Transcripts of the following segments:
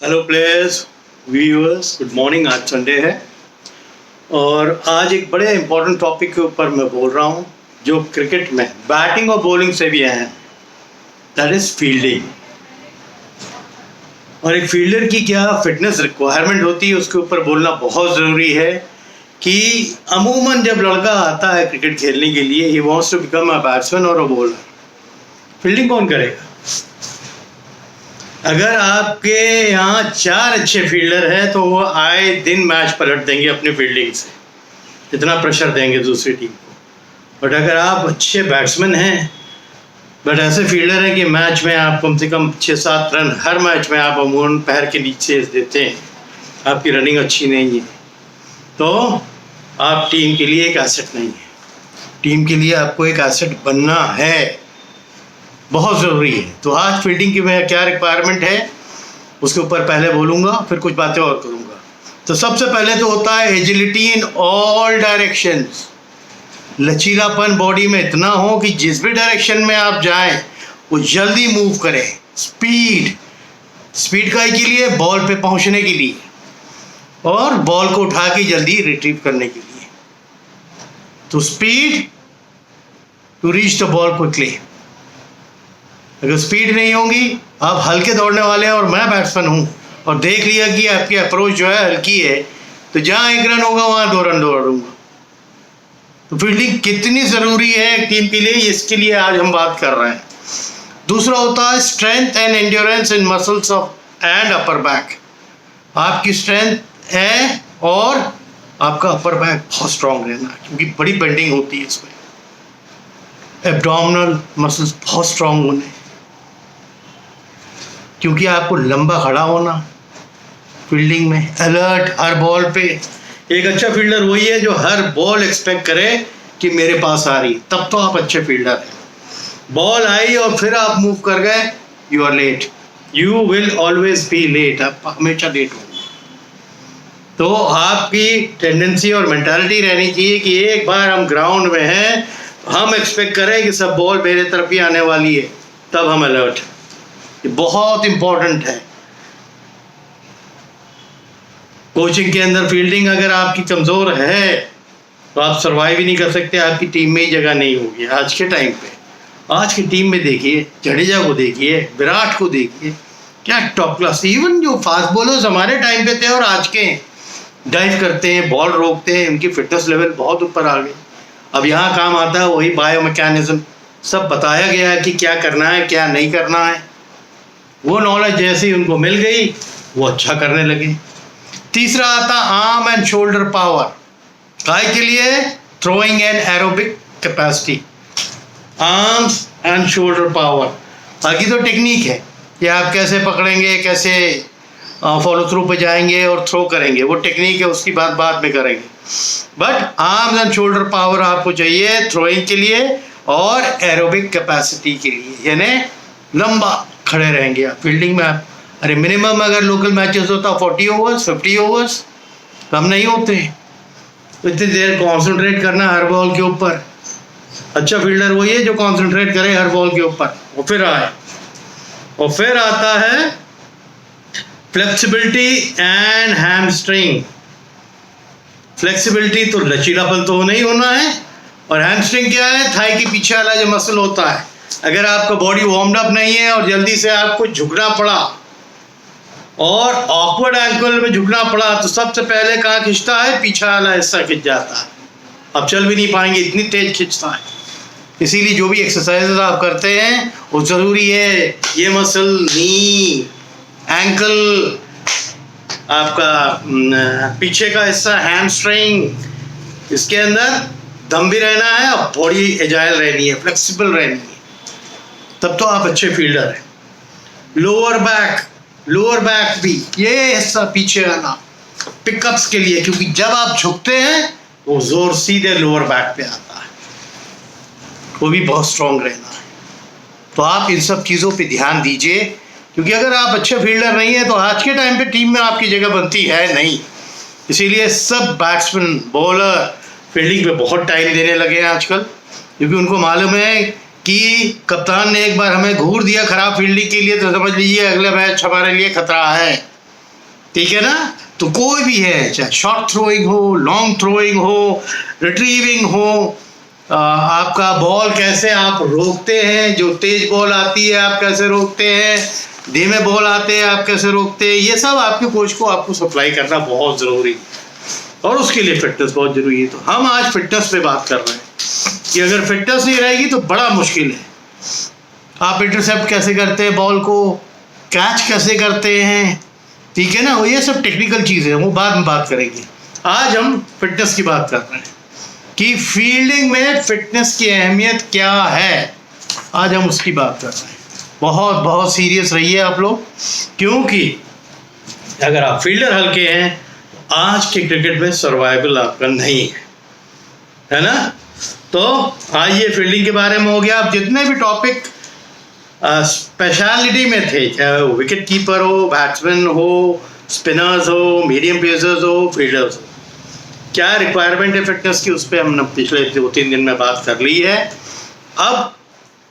Hello players, viewers, good morning. आज Sunday है और आज एक बड़े इंपॉर्टेंट टॉपिक के ऊपर मैं बोल रहा हूँ जो क्रिकेट में बैटिंग और बॉलिंग से भी है, दैट इज फील्डिंग। और एक फील्डर की क्या फिटनेस रिक्वायरमेंट होती है उसके ऊपर बोलना बहुत ज़रूरी है कि अमूमन जब लड़का आता है क्रिकेट खेलने के लिए, he wants to become a batsman और अ बॉलर। फील्डिंग कौन करेगा? अगर आपके यहाँ 4 अच्छे फील्डर हैं तो वो आए दिन मैच पलट देंगे अपनी फील्डिंग से, इतना प्रेशर देंगे दूसरी टीम को। बट अगर आप अच्छे बैट्समैन हैं बट ऐसे फील्डर हैं कि मैच में आप कम से कम 6-7 रन हर मैच में आप अमूमन पैर के नीचे देते हैं, आपकी रनिंग अच्छी नहीं है, तो आप टीम के लिए एक एसेट नहीं है। टीम के लिए आपको एक एसेट बनना है, बहुत ज़रूरी है। तो आज फील्डिंग की मैं क्या रिक्वायरमेंट है उसके ऊपर पहले बोलूँगा, फिर कुछ बातें और करूँगा। तो सबसे पहले तो होता है एजिलिटी इन ऑल डायरेक्शंस। लचीलापन बॉडी में इतना हो कि जिस भी डायरेक्शन में आप जाएं वो जल्दी मूव करें। स्पीड का के लिए बॉल पे पहुंचने के लिए और बॉल को उठा के जल्दी रिट्रीव करने के लिए। तो speed to reach the ball quickly. अगर स्पीड नहीं होगी, आप हल्के दौड़ने वाले हैं और मैं बैट्समैन हूँ और देख लिया कि आपकी अप्रोच जो है हल्की है, तो जहाँ 1 रन होगा वहाँ 2 रन दौड़ूंगा। तो फील्डिंग कितनी ज़रूरी है टीम के लिए, इसके लिए आज हम बात कर रहे हैं। दूसरा होता है strength and endurance in muscles of and upper back. आपकी स्ट्रेंथ है और आपका अपर बैक बहुत स्ट्रांग रहना, क्योंकि बड़ी बेंडिंग होती है इसमें। एब्डोमिनल मसल्स बहुत स्ट्रांग होने, क्योंकि आपको लंबा खड़ा होना, फील्डिंग में अलर्ट हर बॉल पे। एक अच्छा फील्डर वही है जो हर बॉल एक्सपेक्ट करे कि मेरे पास आ रही, तब तो आप अच्छे फील्डर हैं। बॉल आई और फिर आप मूव कर गए, you are late, you will always be late, आप हमेशा लेट होंगे। तो आपकी टेंडेंसी और मेंटालिटी रहनी चाहिए कि एक बार हम ग्राउंड में हैं, हम एक्सपेक्ट करें कि सब बॉल मेरे तरफ ही आने वाली है, तब हम अलर्ट। ये बहुत इंपॉर्टेंट है। कोचिंग के अंदर फील्डिंग अगर आपकी कमज़ोर है तो आप सर्वाइव ही नहीं कर सकते, आपकी टीम में ही जगह नहीं होगी। आज के टाइम पे, आज की टीम में देखिए, जडेजा को देखिए, विराट को देखिए, क्या टॉप क्लास। इवन जो फास्ट बॉलर्स हमारे टाइम पे थे और आज के डाइव करते हैं, बॉल रोकते हैं, उनकी फिटनेस लेवल बहुत ऊपर आ गई। अब यहाँ काम आता है वही बायो मैकेनिज्म, सब बताया गया है कि क्या करना है क्या नहीं करना है। वो नॉलेज जैसी उनको मिल गई वो अच्छा करने लगे। तीसरा आता आर्म एंड शोल्डर पावर। काय के लिए? Throwing and aerobic capacity, arms and shoulder power. बाकी तो टेक्निक है कि आप कैसे पकड़ेंगे, कैसे फॉलो थ्रू पे जाएंगे और थ्रो करेंगे, वो टेक्निक है, उसकी बात बाद में करेंगे। But arms and shoulder power आपको चाहिए थ्रोइंग के लिए और एरोबिक कैपेसिटी के लिए, यानी लंबा खड़े रहेंगे आप फील्डिंग में। आप अरे मिनिमम अगर लोकल मैचेस होता 40 ओवर्स 50 ओवर्स, कम नहीं होते, तो इतनी देर कॉन्सेंट्रेट करना हर बॉल के ऊपर। अच्छा फील्डर वही है जो कॉन्सेंट्रेट करे हर बॉल के ऊपर। और फिर आता है फ्लेक्सिबिलिटी एंड हैमस्ट्रिंग। फ्लेक्सिबिलिटी तो लचीलापन तो नहीं होना है, और हैमस्ट्रिंग क्या है? थाई के पीछे वाला जो मसल होता है। अगर आपका बॉडी वार्म्ड अप नहीं है और जल्दी से आपको झुकना पड़ा और ऑकवर्ड एंगल में झुकना पड़ा, तो सबसे पहले कहाँ खिंचता है? पीछे वाला हिस्सा खिंच जाता है, आप चल भी नहीं पाएंगे, इतनी तेज खिंचता है। इसीलिए जो भी एक्सरसाइजेज आप करते हैं वो ज़रूरी है, ये मसल, नी, एंकल, आपका पीछे का हिस्सा हैमस्ट्रिंग, इसके अंदर दम भी रहना है और बॉडी एजाइल रहनी है, फ्लेक्सिबल रहनी है, तब तो आप अच्छे फील्डर हैं। लोअर बैक भी, ये हिस्सा पीछे आना पिकअप्स के लिए, क्योंकि जब आप झुकते हैं वो जोर सीधे लोअर बैक पे आता है, वो भी बहुत स्ट्रांग रहना है। तो आप इन सब चीज़ों पे ध्यान दीजिए, क्योंकि अगर आप अच्छे फील्डर नहीं है तो आज के टाइम पे टीम में आपकी जगह बनती है नहीं। इसीलिए सब बैट्समैन बॉलर फील्डिंग पे बहुत टाइम देने लगे हैं आजकल, क्योंकि उनको मालूम है कि कप्तान ने एक बार हमें घूर दिया खराब फील्डिंग के लिए, तो समझ लीजिए अगला मैच हमारे लिए खतरा है। ठीक है ना। तो कोई भी है, चाहे शॉर्ट थ्रोइंग हो, लॉन्ग थ्रोइंग हो, रिट्रीविंग हो, आपका बॉल कैसे आप रोकते हैं, जो तेज बॉल आती है आप कैसे रोकते हैं, धीमे बॉल आते हैं आप कैसे रोकते हैं, ये सब आपके कोच को आपको सप्लाई करना बहुत ज़रूरी है, और उसके लिए फिटनेस बहुत ज़रूरी है। तो हम आज फिटनेस पे बात कर रहे हैं कि अगर फिटनेस नहीं रहेगी तो बड़ा मुश्किल है। आप इंटरसेप्ट कैसे करते हैं बॉल को, कैच कैसे करते हैं, ठीक है ना, वो ये सब टेक्निकल चीज़ें हैं, वो बाद में बात करेंगे। आज हम फिटनेस की बात कर रहे हैं कि फील्डिंग में फिटनेस की अहमियत क्या है, आज हम उसकी बात कर रहे हैं। बहुत बहुत सीरियस रहिए आप लोग, क्योंकि अगर आप फील्डर हल्के हैं, आज के क्रिकेट में सर्वाइवल आपका नहीं है ना। तो आज ये फील्डिंग के बारे में हो गया। अब जितने भी टॉपिक स्पेशलिटी में थे, चाहे वो विकेट कीपर हो, बैट्समैन हो, स्पिनर्स हो, मीडियम पेसर्स हो, फील्डर्स हो, क्या रिक्वायरमेंट है फिटनेस की, उस पर हमने पिछले 2-3 दिन में बात कर ली है। अब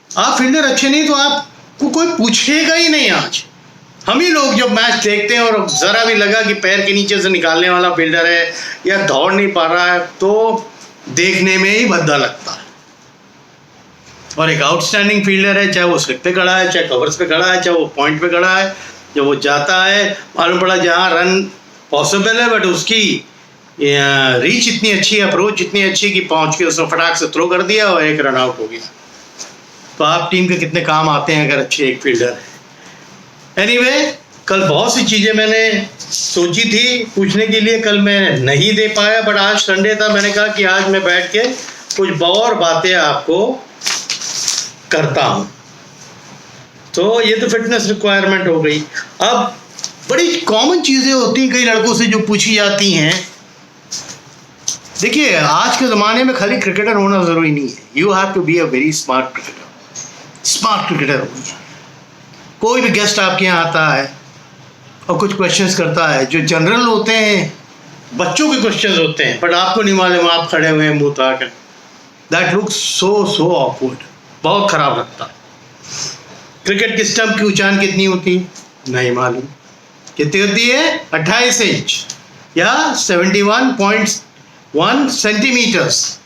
आप फील्डर अच्छे नहीं तो आपको कोई पूछेगा ही नहीं। आज हम ही लोग जब मैच देखते हैं और ज़रा भी लगा कि पैर के नीचे से निकालने वाला फील्डर है या दौड़ नहीं पा रहा है, तो देखने में ही भद्दा लगता है। और एक आउटस्टैंडिंग फील्डर है, चाहे वो स्लिप पे खड़ा है, चाहे कवर्स पे खड़ा है, चाहे वो पॉइंट पे खड़ा है, जब वो जाता है मालूम पड़ा जहाँ रन पॉसिबल है, बट उसकी रीच इतनी अच्छी, अप्रोच इतनी अच्छी कि पहुँच के उसने फटाक से थ्रो कर दिया और एक रन आउट हो गया। तो आप टीम के कितने काम आते हैं अगर अच्छे एक फील्डर है। एनीवे, कल बहुत सी चीज़ें मैंने सोची थी पूछने के लिए, कल मैं नहीं दे पाया, बट आज संडे था, मैंने कहा कि आज मैं बैठ के कुछ और बातें आपको करता हूँ। तो ये तो फिटनेस रिक्वायरमेंट हो गई। अब बड़ी कॉमन चीज़ें होती हैं कई लड़कों से जो पूछी जाती हैं। देखिए, आज के ज़माने में खाली क्रिकेटर होना ज़रूरी नहीं है, you have to be a very smart cricketer. Smart cricketer होइए। कोई भी गेस्ट आपके यहाँ आता है और कुछ क्वेश्चंस करता है जो जनरल होते हैं, बच्चों के क्वेश्चंस होते हैं, बट आपको नहीं मालूम, आप खड़े हुए हैं मुँह ताकर, दैट लुक्स सो ऑकवर्ड, बहुत ख़राब लगता है। क्रिकेट की स्टंप की ऊंचाई कितनी होती है नहीं मालूम, कितनी होती है 28 इंच या 71.1 सेंटीमीटर्स।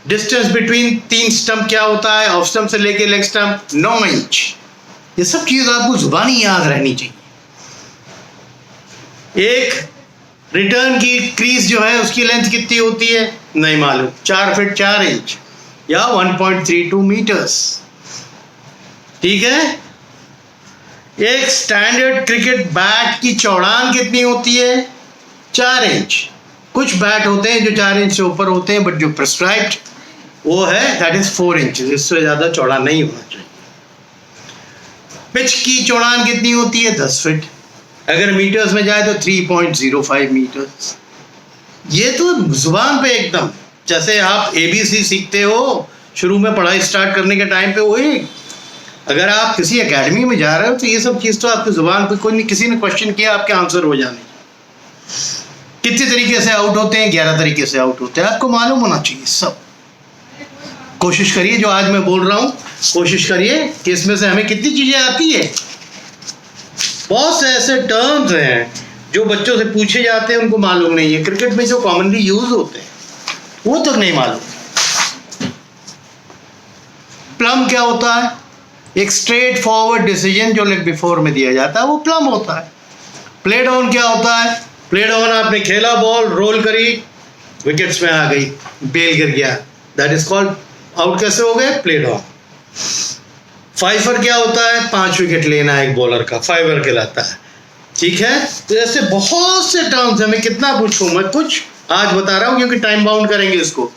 डिस्टेंस बिटवीन 3 स्टंप क्या होता है, ऑफ स्टंप से लेके लेग स्टंप 9 इंच। ये सब चीज़ आपको जुबानी याद रहनी चाहिए। एक रिटर्न की क्रीज जो है उसकी लेंथ कितनी होती है नहीं मालूम, 4 फीट 4 इंच या 1.32 मीटर्स, ठीक है। एक स्टैंडर्ड क्रिकेट बैट की चौड़ान कितनी होती है 4 इंच। कुछ बैट होते हैं जो 4 इंच से ऊपर होते हैं, बट जो प्रिस्क्राइब्ड वो है दैट इज 4 इंच, इससे ज़्यादा चौड़ा नहीं होना चाहिए। पिच की चौड़ान कितनी होती है 10 फीट, अगर मीटर्स में जाए तो 3.05 मीटर्स। ये तो जुबान पे एकदम, जैसे आप ABC सीखते हो शुरू में पढ़ाई स्टार्ट करने के टाइम पे, वही अगर आप किसी एकेडमी में जा रहे हो तो ये सब चीज़ तो आपकी जुबान पे, कोई नहीं, किसी ने क्वेश्चन किया आपके आंसर हो जाने। कितने तरीके से आउट होते हैं 11 तरीके से आउट होते हैं, आपको मालूम होना चाहिए सब। कोशिश करिए, जो आज मैं बोल रहा हूँ कोशिश करिए कि इसमें से हमें कितनी चीज़ें आती है। बहुत से ऐसे टर्म्स हैं जो बच्चों से पूछे जाते हैं, उनको मालूम नहीं है। क्रिकेट में जो कॉमनली यूज होते हैं वो तक नहीं मालूम। प्लम क्या होता है, एक स्ट्रेट फॉरवर्ड डिसीजन जो लेग बिफोर में दिया जाता है वो प्लम होता है। प्ले डाउन क्या होता है, प्ले डाउन आपने खेला, बॉल रोल करी, विकेट्स में आ गई, बेल गिर गया, दैट इज कॉल्ड आउट। कैसे हो गए, प्ले डाउन। फाइवर क्या होता है, 5 विकेट लेना एक बॉलर का, फाइवर कहलाता है, ठीक है। तो ऐसे बहुत से टर्म्स हैं, मैं कितना पूछूं, मैं कुछ आज बता रहा हूं क्योंकि टाइम बाउंड करेंगे इसको।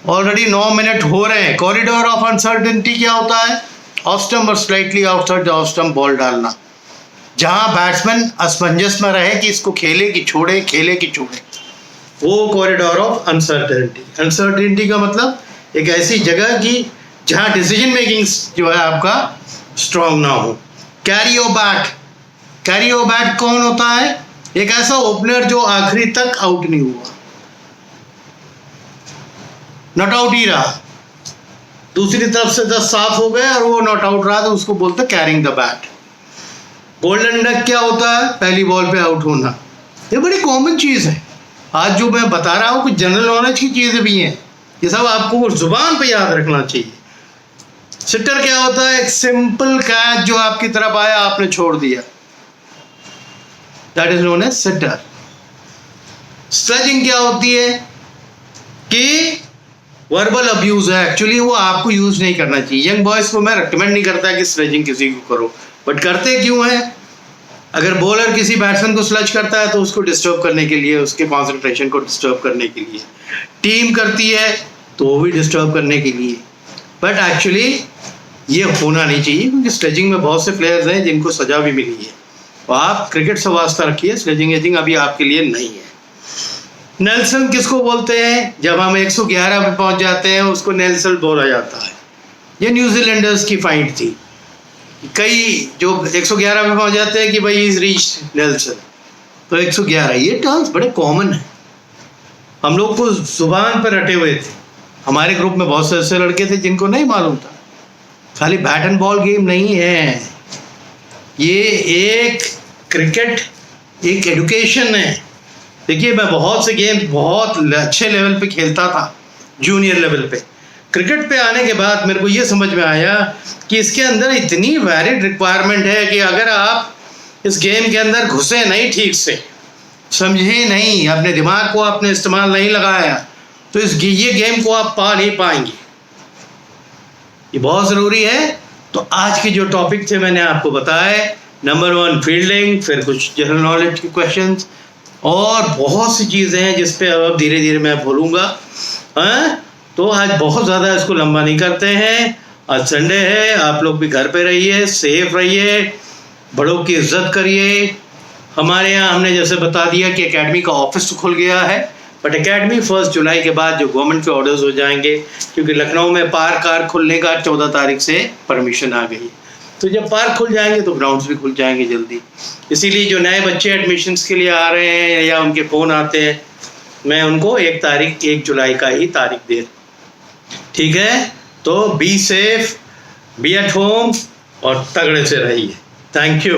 ऑलरेडी 9 मिनट हो रहे हैं। कॉरिडोर ऑफ अनसर्टेनिटी क्या होता है, ऑफ स्टंप और slightly outside the off stump ball डालना, जहां बैट्समैन असमंजस में रहे कि इसको खेले कि छोड़े, खेले कि छोड़े, वो कॉरिडोर ऑफ अनसर्टेनिटी। अनसर्टेनिटी का मतलब एक ऐसी जगह की जहां डिसीजन मेकिंग जो है आपका स्ट्रांग ना हो। कैरी ओ बैट, कैरी ओ बैट कौन होता है, एक ऐसा ओपनर जो आखिरी तक आउट नहीं हुआ, नॉट आउट ही रहा, दूसरी तरफ से 10 साफ हो गए और वो नॉट आउट रहा, तो उसको बोलते carrying the bat. Golden duck क्या होता है, पहली बॉल पे आउट होना। ये बड़ी कॉमन चीज़ है। आज जो मैं बता रहा हूँ कुछ जनरल नॉलेज की चीज़ें भी हैं, ये सब आपको जुबान पे याद रखना चाहिए। सिटर क्या होता है? एक सिंपल कैच जो आपकी तरफ आया आपने छोड़ दिया, that is known as sitter. Sledging क्या होती है कि वर्बल अब्यूज है, एक्चुअली वो आपको यूज नहीं करना चाहिए। यंग बॉयज को मैं रिकमेंड नहीं करता कि स्लेजिंग किसी को करो, बट करते क्यों है? अगर बॉलर किसी बैट्समैन को स्लज करता है तो उसको डिस्टर्ब करने के लिए, उसके कंसंट्रेशन को डिस्टर्ब करने के लिए। टीम करती है तो वो भी डिस्टर्ब करने के लिए, बट एक्चुअली ये होना नहीं चाहिए, क्योंकि स्लेजिंग में बहुत से प्लेयर्स हैं जिनको सजा भी मिली है। तो आप क्रिकेट से वास्ता रखिए, स्लेजिंग एजिंग अभी आपके लिए नहीं है। नेल्सन किसको बोलते हैं? जब हम 111 पे पहुंच जाते हैं उसको नेल्सन बोला जाता है। ये न्यूजीलैंडर्स की फाइट थी। कई जो 111 पे पहुंच जाते हैं कि भाई इज रीच नेल्सन, तो 111, ये टर्म्स बड़े कॉमन है, हम लोग को जुबान पर रटे हुए थे। हमारे ग्रुप में बहुत से ऐसे लड़के थे जिनको नहीं मालूम था। खाली बैट एंड बॉल गेम नहीं है ये, एक क्रिकेट एक एडुकेशन है। देखिए, मैं बहुत से गेम बहुत अच्छे लेवल पे खेलता था, जूनियर लेवल पे। क्रिकेट पे आने के बाद मेरे को ये समझ में आया कि इसके अंदर इतनी वैलिड रिक्वायरमेंट है कि अगर आप इस गेम के अंदर घुसे नहीं, ठीक से समझे नहीं, अपने दिमाग को आपने इस्तेमाल नहीं लगाया, तो ये गेम को आप पा नहीं पाएंगे। ये बहुत ज़रूरी है। तो आज के जो टॉपिक थे मैंने आपको बताया, नंबर 1 फील्डिंग, फिर कुछ जनरल नॉलेज के क्वेश्चंस और बहुत सी चीज़ें हैं जिस पे अब धीरे धीरे मैं बोलूँगा। हाँ, तो आज बहुत ज़्यादा इसको लंबा नहीं करते हैं। आज संडे है, आप लोग भी घर पे रहिए, सेफ रहिए, बड़ों की इज्जत करिए। हमारे यहाँ हमने जैसे बता दिया कि एकेडमी का ऑफिस तो खुल गया है, बट एकेडमी 1 जुलाई के बाद जो गवर्नमेंट के ऑर्डर्स हो जाएंगे, क्योंकि लखनऊ में पार्क खुलने का 14 तारीख से परमिशन आ गई, तो जब पार्क खुल जाएंगे तो ग्राउंड्स भी खुल जाएंगे जल्दी। इसीलिए जो नए बच्चे एडमिशन्स के लिए आ रहे हैं या उनके फ़ोन आते हैं, मैं उनको 1 जुलाई का ही तारीख दे, ठीक है? तो be safe, be at home और तगड़े से रहिए। Thank you.